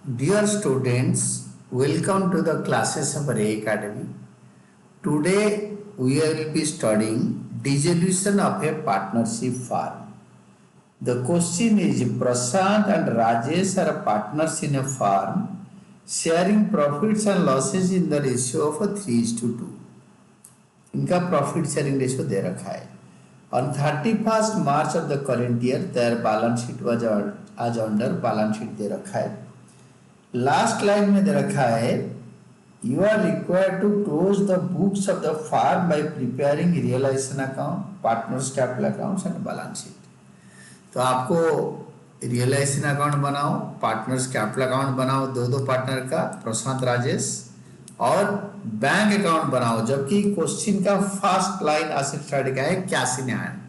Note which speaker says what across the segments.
Speaker 1: Dear students, welcome to the classes of Ray Academy. Today we will be studying dissolution of a partnership firm. The question is Prashant and Rajesh are partners in a firm sharing profits and losses in the ratio of 3:2. इनका profit sharing ratio दे रखा है. On 31st March of the current year, their balance sheet was as under balance sheet दे रखा है. Last line में दे रखा है you are required to close the books of the firm by preparing realisation account, partners capital accounts and balance sheet. तो आपको realisation account बनाओ, partners capital account बनाओ, दो पार्टनर का प्रशांत राजेश, और बैंक अकाउंट बनाओ. जबकि क्वेश्चन का फर्स्ट लाइन एसेट साइड का है कैश इन हैंड,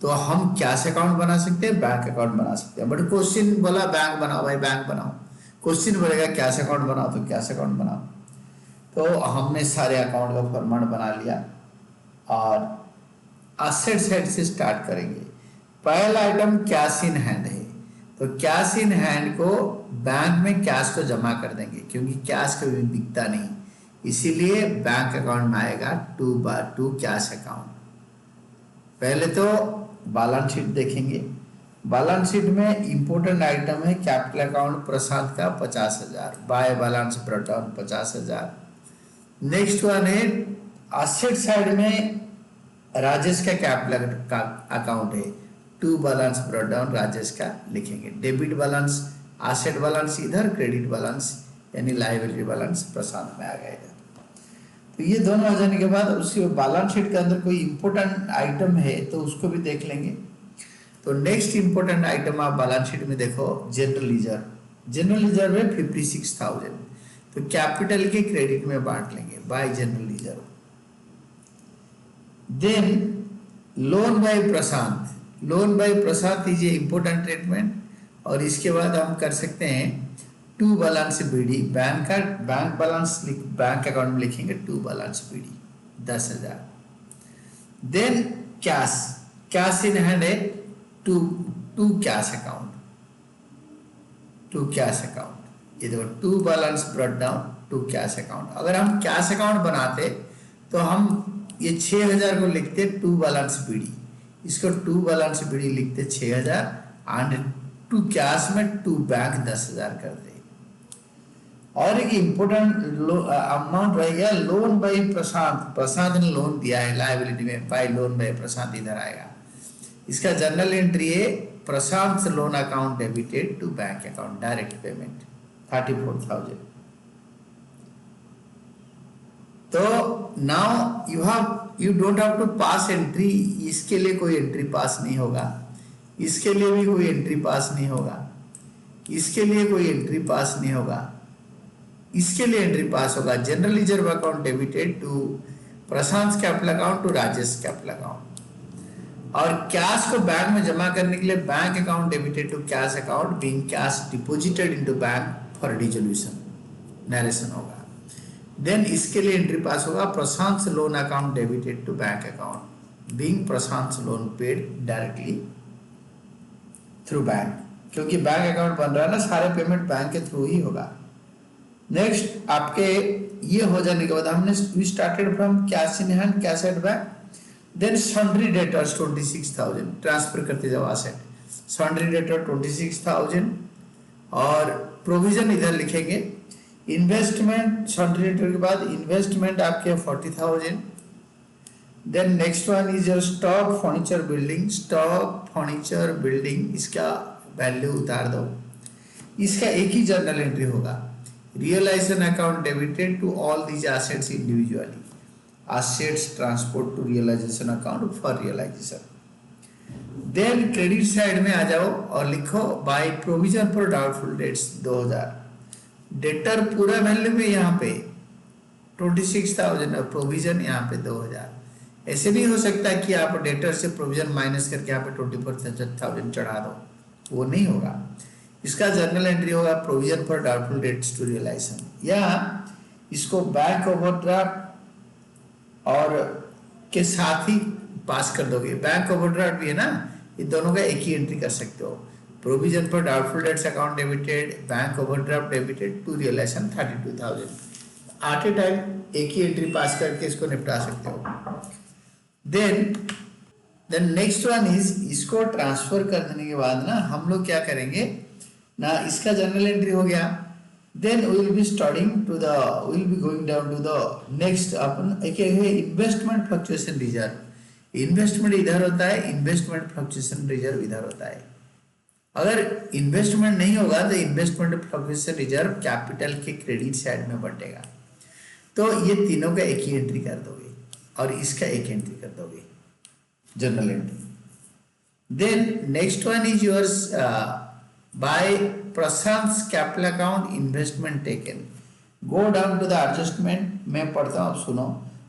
Speaker 1: तो हम कैश अकाउंट बना सकते हैं, बैंक अकाउंट बना सकते हैं. बट क्वेश्चन बोला बैंक बनाओ, भाई बैंक बनाओ. क्वेश्चन बोलेगा कैश अकाउंट बनाओ, तो कैश अकाउंट बनाओ. तो हमने सारे अकाउंट का फॉर्मेट बना लिया और एसेट साइड से स्टार्ट करेंगे. पहला आइटम कैश इन हैंड है, तो कैश इन हैंड को बैंक में कैश को जमा कर देंगे क्योंकि कैश कभी बिकता नहीं, इसीलिए बैंक अकाउंट में आएगा 2/2 कैश अकाउंट. पहले तो बैलेंस शीट देखेंगे. बैलेंस शीट में इंपोर्टेंट आइटम है कैपिटल अकाउंट प्रशांत का 50,000, by balance brought down 50,000. Next one है एसेट साइड में राजेश का कैपिटल का अकाउंट है, 2 बैलेंस ब्रॉट डाउन राजेश का लिखेंगे. डेबिट बैलेंस, एसेट बैलेंस इधर, क्रेडिट बैलेंस यानी लायबिलिटी बैलेंस प्रशांत में आ गया. तो ये दोनों आ जाने के बाद उसके बैलेंस शीट के अंदर कोई इंपोर्टेंट आइटम है तो उसको भी देख लेंगे. तो नेक्स्ट इंपोर्टेंट आइटम आप बैलेंस शीट में देखो जनरल लीजर. जनरल लीजर में 56,000, तो कैपिटल के क्रेडिट में बांट लेंगे by general ledger. Then loan by Prashant. Loan by Prashant is a important treatment, और इसके बाद हम कर सकते हैं 2 बैलेंस बीडी. बैंक का बैंक बैलेंस बैंक अकाउंट में लिखेंगे 2 balance BD 10,000. Then cash, cash in hand है to cash account, 2 cash account. ये देखो 2 balance brought down 2 cash account. अगर हम कैश अकाउंट बनाते तो हम ये 6,000 को लिखते 2 बैलेंस बीडी, इसको 2 बैलेंस बीडी लिखते 6,000 एंड 2 कैश में 2 बैंक 10,000 कर दे. और एक इंपोर्टेंट अमाउंट रहेगा लोन बाय प्रशांत. प्रशांत ने लोन दिया है लायबिलिटी में, बाय लोन बाय प्रशांत इधर आएगा. इसका जनरल एंट्री है Prashant loan account debited to bank account, direct payment 34,000. तो now you don't have to pass entry. इसके लिए कोई एंट्री पास नहीं होगा, इसके लिए भी कोई एंट्री पास नहीं होगा, इसके लिए कोई एंट्री पास नहीं होगा, इसके लिए एंट्री पास होगा. General ledger account debited to Prashant capital account to Rajesh capital account. और कैश को बैंक में जमा करने के लिए bank account debited to cash account being cash deposited into bank for dissolution, narration होगा. देन इसके लिए एंट्री पास होगा Prashant loan account debited to bank account being Prashant loan paid directly through bank, क्योंकि बैंक अकाउंट बन रहा है ना, सारे पेमेंट बैंक के थ्रू ही होगा. नेक्स्ट आपके ये हो जाने के बाद हमने we started from cash in hand, cash at bank. Then sundry debtors 26,000 transfer करते जाओ एसेट. सन्ड्री डेटर 26,000 और प्रोविजन इधर लिखेंगे. इन्वेस्टमेंट सन्ड्री डेटर के बाद इन्वेस्टमेंट आपके 40,000. Then next one is your stock furniture building. Stock furniture building इसका value उतार दो. इसका एक ही जर्नल एंट्री होगा, realisation account debited to all these assets individually, assets transport to realization account for realization. Then credit side में आ जाओ और लिखो by provision for doubtful debts 2,000. Debtor पूरा वैल्यू में यहाँ पे 26,000 और प्रोविजन यहाँ पे 2,000. ऐसे नहीं हो सकता कि आप डेटर से प्रोविजन माइनस करके यहाँ पे 24,000 चढ़ा दो, वो नहीं होगा. इसका जर्नल एंट्री होगा provision for doubtful debts to realisation, या इसको बैंक ओवरड्राफ्ट और के साथ ही पास कर दोगे. बैंक ओवरड्राफ्ट भी है ना, ये दोनों का एक ही एंट्री कर सकते हो. Provision for doubtful debts account debited, bank overdraft debited to realisation 32,000। At a time एक ही एंट्री पास करके इसको निपटा सकते हो। देन नेक्स्ट वन इज, इसको ट्रांसफर कर देने के बाद ना हम लोग क्या करेंगे ना, इसका जनरल एंट्री हो गया। Then we will be starting to the, we will be going down to the next, अपन एक है इन्वेस्टमेंट फ्लक्चुएशन रिजर्व। इन्वेस्टमेंट इधर होता है, इन्वेस्टमेंट फ्लक्चुएशन रिजर्व इधर होता है। अगर इन्वेस्टमेंट नहीं होगा तो इन्वेस्टमेंट फ्लक्चुएशन रिजर्व कैपिटल के क्रेडिट साइड में बटेगा। तो ये तीनों का एक ही एंट्री कर दोगे और इसका एक एंट्री कर दोगे, general entry. Then next one is yours by Prashant capital account investment taken. Go down to the adjustment, मैं पढ़ता हूँ, सुनो।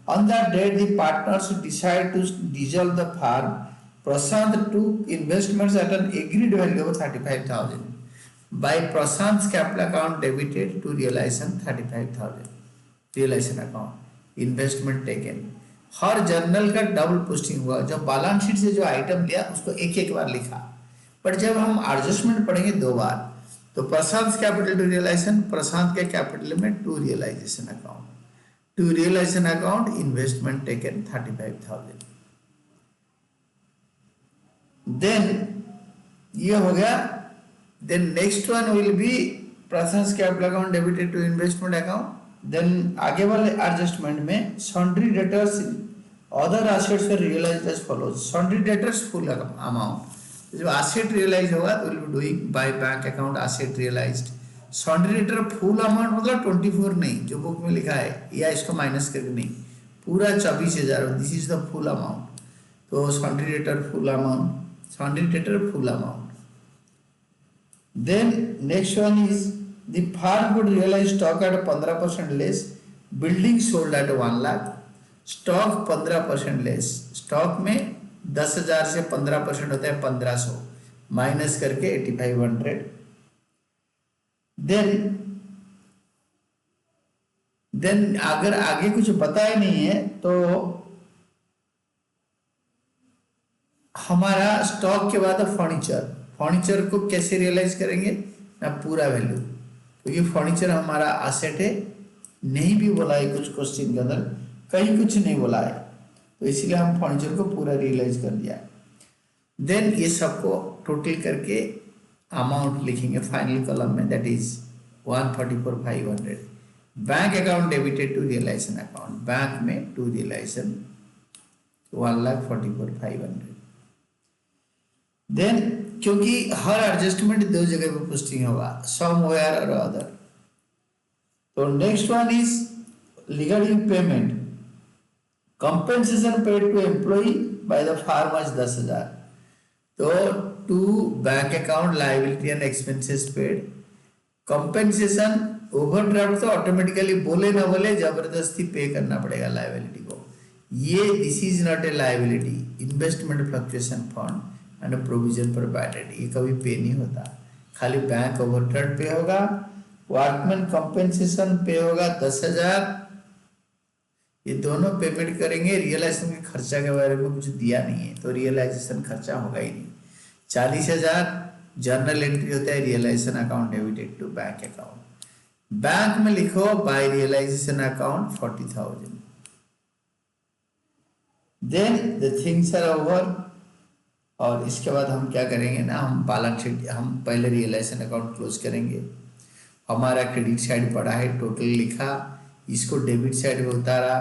Speaker 1: On that date the partners decide to dissolve the firm. Prashant took investments at an agreed value of 35,000. By Prashant's capital account debited to realization 35,000. Realization account investment taken. Her journal का double posting हुआ। जब balance sheet से जो item लिया उसको एक एक बार लिखा, पर जब हम एडजस्टमेंट पढ़ेंगे दो बार। तो Prashant capital to realisation, Prashant के कैपिटल में to realisation account, to realisation account investment taken 35,000। Then ये हो गया। Then next one will be Prashant capital account debited to investment account. Then आगे वाले एडजस्टमेंट में sundry debtors other assets for realised as follows. Sundry debtors full amount, जब asset realise होगा तो will be doing by bank account asset realised. Sundry debtor full amount मतलब 24 नहीं जो book में लिखा है, या इसको माइनस करके नहीं, पूरा 24,000, this is the full amount. तो sundry debtor full amount, sundry debtor full amount. Then next one is the firm could realize stock at 15% less, building sold at 1 lakh, stock 15% less, stock में 10,000 से 15% होता है 1,500, minus करके 8,500। Then अगर आगे कुछ बताया नहीं है तो हमारा स्टॉक के बाद फर्नीचर, फर्नीचर को कैसे रियलाइज करेंगे ना, पूरा वैल्यू, क्योंकि फर्नीचर हमारा एसेट है। नहीं भी बोला है कुछ क्वेश्चन के अंदर, कहीं कुछ नहीं बोला है, तो इसलिए हम फर्नीचर को पूरा रियलाइज कर दिया। देन ये सबको टोटल करके अमाउंट लिखेंगे फाइनल कॉलम में, that is 144,500। Bank account debited to realisation account, bank में टू रियलाइजेशन 1,44,500। देन क्योंकि हर एडजस्टमेंट दो जगह पे पोस्टिंग होगा, समवेयर और अदर। तो next one is regarding payment, compensation paid to employee by the firm is 10,000। तो to bank account liability and expenses paid, compensation overdraft तो ऑटोमेटिकली बोले ना बोले जबरदस्ती पे करना पड़ेगा लायबिलिटी को। ये this is not a liability, investment fluctuation fund and provision for bad debt, ये कभी पे नहीं होता, खाली बैंक ओवरड्राफ्ट पे होगा। वर्कमैन कंपेंसेशन पे होगा 10,000, ये दोनों पेमेंट करेंगे। रियलाइजेशन के खर्चा के बारे में कुछ दिया नहीं है, तो रियलाइजेशन खर्चा होगा ही नहीं। 40,000 जर्नल एंट्री होता है, realisation account debited to bank account. Bank में लिखो by realisation account 40,000। Then the things are over. और इसके बाद हम क्या करेंगे ना, हम बैलेंस शीट, हम पहले रियलाइजेशन अकाउंट क्लोज करेंगे। हमारा क्रेडिट साइड पड़ा है, टोटल लिखा, इसको डेबिट साइड में उतारा,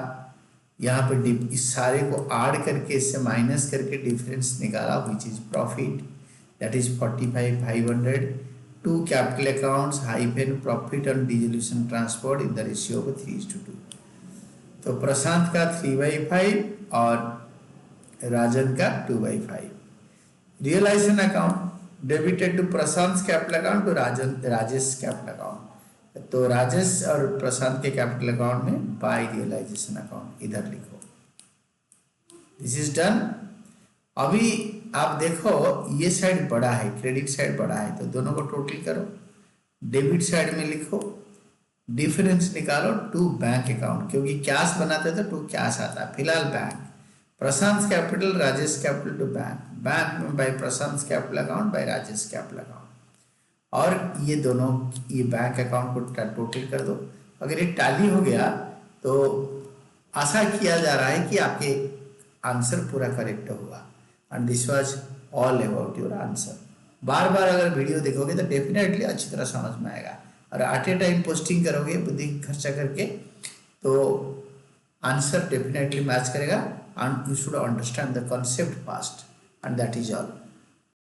Speaker 1: यहाँ पे इस सारे को ऐड करके इससे माइनस करके डिफरेंस निकाला, which is profit, that is 45,500 to capital accounts hyphen profit on dissolution transferred in the ratio of 3:2। तो प्रशांत का 3/5 और राजन का 2/5। Realisation account debited to Prashant capital account to Rajesh capital account. तो राजेश और प्रशांत के कैपिटल अकाउंट में बाय रियलाइजेशन अकाउंट इधर लिखो। This is done. अभी आप देखो ये साइड बड़ा है, क्रेडिट साइड बड़ा है, तो दोनों को टोटल करो, डेबिट साइड में लिखो, डिफरेंस निकालो टू बैंक अकाउंट, क्योंकि कैश बनाते थे टू कैश आता है। फिलहाल bank, Prashant capital Rajesh capital to bank, bank में by Prashant capital account by Rajesh capital account. और ये दोनों, ये बैंक अकाउंट को टोटल कर दो। अगर ये टैली हो गया तो आशा किया जा रहा है कि आपके आंसर पूरा करेक्ट होगा। And this was all about your answer. बार बार अगर वीडियो देखोगे तो डेफिनेटली अच्छी तरह समझ में आएगा, और एट ए टाइम पोस्टिंग करोगे बुद्धि खर्चा करके तो आंसर डेफिनेटली मैच करेगा। And you should understand the concept fast, and that is all.